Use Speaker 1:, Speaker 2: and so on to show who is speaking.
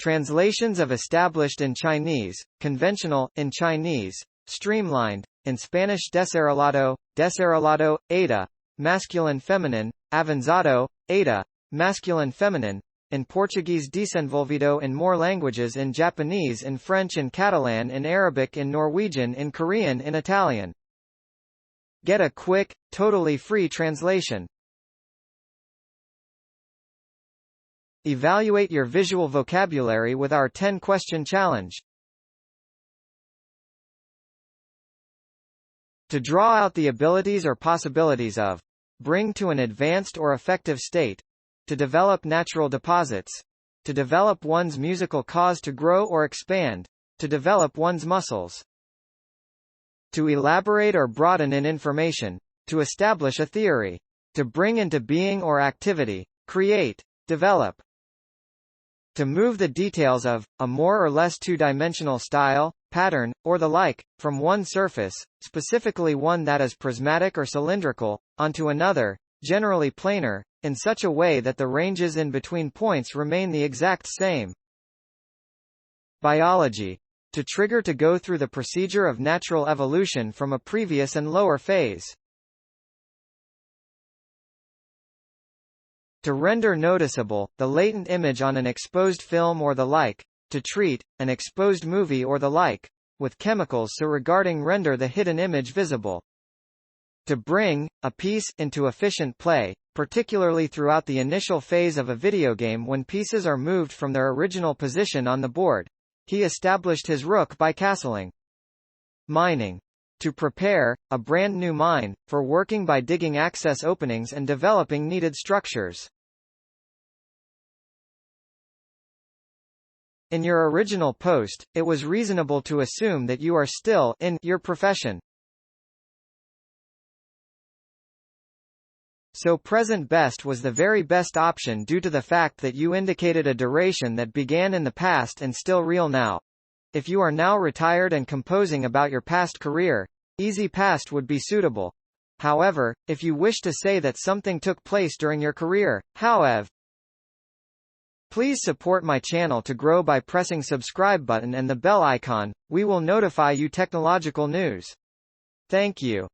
Speaker 1: Translations of established in Chinese, conventional, in Chinese, streamlined, in Spanish desarrollado, desarrollado, ada, masculine feminine, avanzado, ada, masculine feminine, in Portuguese desenvolvido, in more languages, in Japanese, in French, in Catalan, in Arabic, in Norwegian, in Korean, in Italian. Get a quick, totally free translation. Evaluate your visual vocabulary with our 10-question challenge. To draw out the abilities or possibilities of, bring to an advanced or effective state, to develop natural deposits, to develop one's musical cause, to grow or expand, to develop one's muscles, to elaborate or broaden in information, to establish a theory, to bring into being or activity, create, develop, to move the details of, a more or less two-dimensional style, pattern, or the like, from one surface, specifically one that is prismatic or cylindrical, onto another, generally planar, in such a way that the ranges in between points remain the exact same. Biology. To trigger, to go through the procedure of natural evolution from a previous and lower phase. To render noticeable, the latent image on an exposed film or the like, to treat, an exposed movie or the like, with chemicals so regarding render the hidden image visible. To bring, a piece, into efficient play, particularly throughout the initial phase of a video game when pieces are moved from their original position on the board. He established his rook by castling. Mining. To prepare, a brand new mine, for working by digging access openings and developing needed structures. In your original post, it was reasonable to assume that you are still in your profession. So present best was the very best option due to the fact that you indicated a duration that began in the past and still real now. If you are now retired and composing about your past career, easy past would be suitable. However, if you wish to say that something took place during your career, however, please support my channel to grow by pressing subscribe button and the bell icon. We will notify you technological news. Thank you.